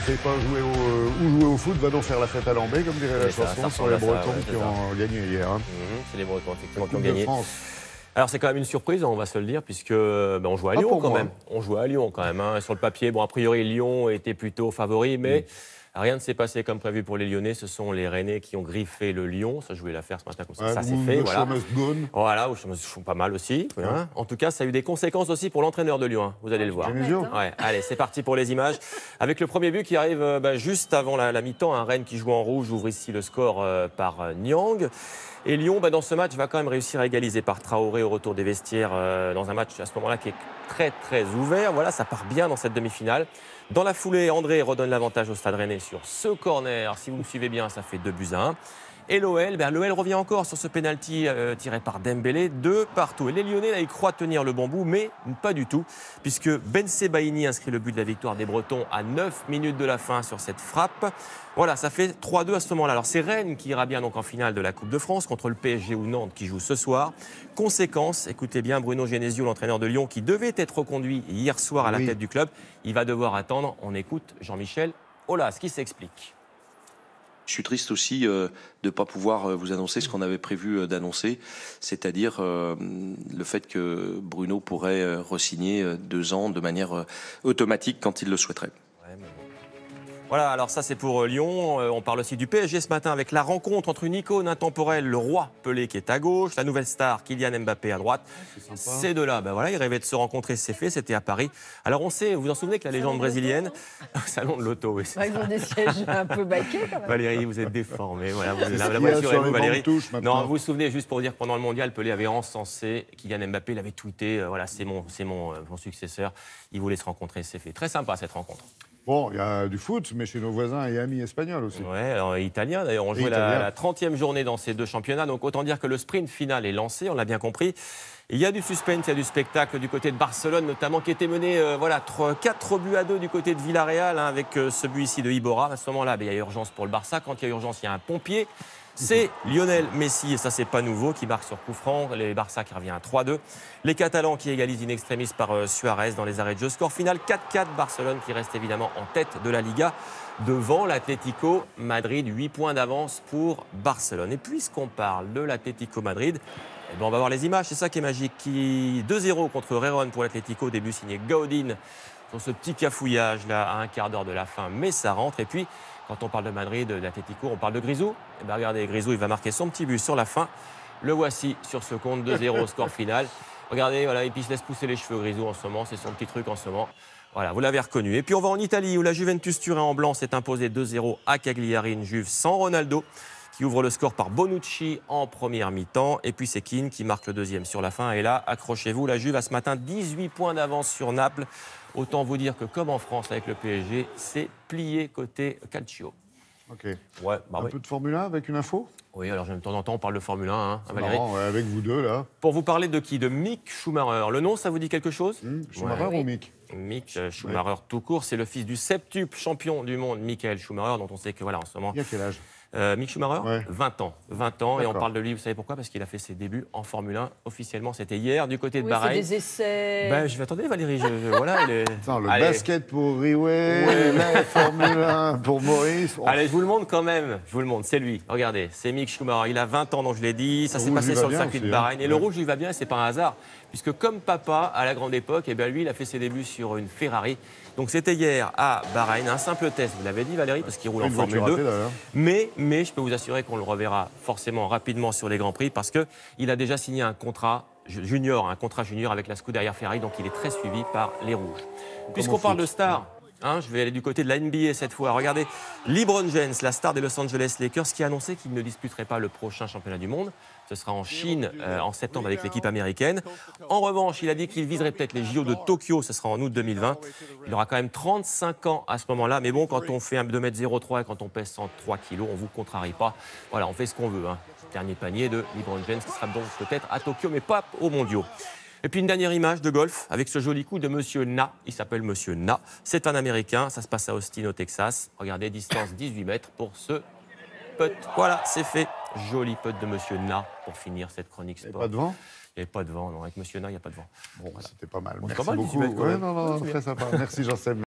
savez pas jouer où jouer au foot, va donc faire la fête à Lambé, comme dirait la chanson, sur les Bretons qui ont gagné hier. Hein. C'est les Bretons, effectivement, qui ont Coupe gagné. de France. Alors, c'est quand même une surprise, on va se le dire, puisque on joue à Lyon quand même. On joue à Lyon quand même. Hein. Sur le papier, bon, a priori, Lyon était plutôt favori, mais rien ne s'est passé comme prévu pour les Lyonnais. Ce sont les Rennais qui ont griffé le Lyon. Ça, je voulais la faire ce matin comme ça. Ça, c'est fait. Voilà, pas mal aussi. Hein. En tout cas, ça a eu des conséquences aussi pour l'entraîneur de Lyon. Hein. Vous allez le voir. Ouais. Allez, c'est parti pour les images. Avec le premier but qui arrive juste avant la mi-temps. Un Rennes qui joue en rouge ouvre ici le score par Niang. Et Lyon, dans ce match, va quand même réussir à égaliser par Traoré au retour des vestiaires dans un match à ce moment-là qui est très, très ouvert. Voilà, ça part bien dans cette demi-finale. Dans la foulée, André redonne l'avantage au Stade Rennais sur ce corner. Si vous me suivez bien, ça fait 2-1. Et l'OL, l'OL revient encore sur ce pénalty tiré par Dembélé, 2 partout. Et les Lyonnais, là, ils croient tenir le bon bout, mais pas du tout, puisque Ben Sebaini inscrit le but de la victoire des Bretons à 9 minutes de la fin sur cette frappe. Voilà, ça fait 3-2 à ce moment-là. Alors c'est Rennes qui ira bien donc en finale de la Coupe de France contre le PSG ou Nantes qui joue ce soir. Conséquence, écoutez bien, Bruno Genesio, l'entraîneur de Lyon, qui devait être reconduit hier soir à la tête du club, il va devoir attendre. On écoute Jean-Michel Aulas qui s'explique. Je suis triste aussi de ne pas pouvoir vous annoncer ce qu'on avait prévu d'annoncer, c'est-à-dire le fait que Bruno pourrait re-signer 2 ans de manière automatique quand il le souhaiterait. Voilà, alors ça c'est pour Lyon. On parle aussi du PSG ce matin avec la rencontre entre une icône intemporelle, le roi Pelé qui est à gauche, la nouvelle star Kylian Mbappé à droite. Ces deux-là, voilà, ils rêvaient de se rencontrer, c'est fait, c'était à Paris. Alors on sait, vous vous en souvenez que la légende brésilienne, salon de l'auto, oui. Ils ont des sièges un peu baquets quand même. Valérie, vous êtes déformée. Voilà, la voiture et vous, Valérie. Non, vous vous souvenez juste pour dire que pendant le mondial, Pelé avait encensé Kylian Mbappé, il avait tweeté, voilà, c'est mon successeur. Il voulait se rencontrer, c'est fait. Très sympa cette rencontre. Bon, il y a du foot, mais chez nos voisins et amis espagnols aussi. Oui, alors italien d'ailleurs. On jouait la 30e journée dans ces 2 championnats. Donc autant dire que le sprint final est lancé, on l'a bien compris. Il y a du suspense, il y a du spectacle du côté de Barcelone, notamment qui était mené 4-2 du côté de Villarreal, avec ce but ici de Iborra. À ce moment-là, il y a urgence pour le Barça. Quand il y a urgence, il y a un pompier. C'est Lionel Messi, et ça c'est pas nouveau, qui marque sur coup franc. Les Barça qui revient à 3-2. Les Catalans qui égalisent in extremis par Suarez dans les arrêts de jeu. Score final 4-4. Barcelone qui reste évidemment en tête de la Liga devant l'Atlético Madrid. 8 points d'avance pour Barcelone. Et puisqu'on parle de l'Atlético Madrid, on va voir les images. C'est ça qui est magique. 2-0 contre Rérone pour l'Atlético. Début signé Gaudin sur ce petit cafouillage là à un quart d'heure de la fin. Mais ça rentre. Et puis, quand on parle de Madrid, de l'Atlético, on parle de Grisou. Et regardez, Grisou, il va marquer son petit but sur la fin. Le voici sur ce compte, 2-0 score final. Regardez, voilà, et puis il se laisse pousser les cheveux, Grisou, en ce moment. C'est son petit truc en ce moment. Voilà, vous l'avez reconnu. Et puis on va en Italie, où la Juventus Turin en blanc s'est imposée 2-0 à Cagliari, une Juve sans Ronaldo, qui ouvre le score par Bonucci en première mi-temps. Et puis c'est Keane qui marque le deuxième sur la fin. Et là, accrochez-vous, la Juve a ce matin 18 points d'avance sur Naples. Autant vous dire que comme en France avec le PSG, c'est plié côté Calcio. Ok. Ouais, un peu de Formule 1 avec une info? Oui, alors de temps en temps, on parle de Formule 1, hein, Valérie. Marrant, avec vous deux, là. Pour vous parler de qui? De Mick Schumacher. Le nom, ça vous dit quelque chose? Schumacher ou Mick? Mick Schumacher tout court, c'est le fils du septuple champion du monde, Michael Schumacher, dont on sait que voilà en ce moment. Il a quel âge? Mick Schumacher, 20 ans. 20 ans, et on parle de lui, vous savez pourquoi? Parce qu'il a fait ses débuts en Formule 1 officiellement, c'était hier, du côté de Bahreïn. C'est des essais. Je vais attendre, Valérie. Voilà, Attends, le basket pour Riway, la Formule 1 pour Maurice. Allez, je vous le montre quand même. Je vous le montre, c'est lui. Regardez, c'est Mick Schumacher. Il a 20 ans, donc je l'ai dit. Ça s'est passé sur le circuit de Bahreïn. Et le rouge, il va bien, et c'est pas un hasard. Puisque comme papa, à la grande époque, lui, il a fait ses débuts sur une Ferrari. Donc c'était hier à Bahreïn, un simple test, vous l'avez dit Valérie, parce qu'il roule en Formule 2. Mais je peux vous assurer qu'on le reverra forcément rapidement sur les Grands Prix, parce qu'il a déjà signé un contrat junior avec la Scuderia Ferrari, donc il est très suivi par les Rouges. Puisqu'on parle de stars, je vais aller du côté de la NBA cette fois. Regardez, LeBron James, la star des Los Angeles Lakers, qui a annoncé qu'il ne disputerait pas le prochain championnat du monde. Ce sera en Chine en septembre avec l'équipe américaine. En revanche, il a dit qu'il viserait peut-être les JO de Tokyo, ce sera en août 2020. Il aura quand même 35 ans à ce moment-là. Mais bon, quand on fait un 2,03 m et quand on pèse 103 kg, on ne vous contrarie pas. Voilà, on fait ce qu'on veut. Dernier panier de LeBron James qui sera donc peut-être à Tokyo, mais pas aux mondiaux. Et puis une dernière image de golf avec ce joli coup de Monsieur Na. Il s'appelle Monsieur Na. C'est un Américain. Ça se passe à Austin, au Texas. Regardez, distance 18 mètres pour ce putt. Voilà, c'est fait. Joli putt de Monsieur Na pour finir cette chronique sport. Il n'y avait pas de vent? Il n'y avait pas de vent, non. Avec Monsieur Na, il n'y a pas de vent. Bon, c'était pas mal. Bon, Merci pas mal, beaucoup. ouais, Non, très sympa. Merci Jean-Seb.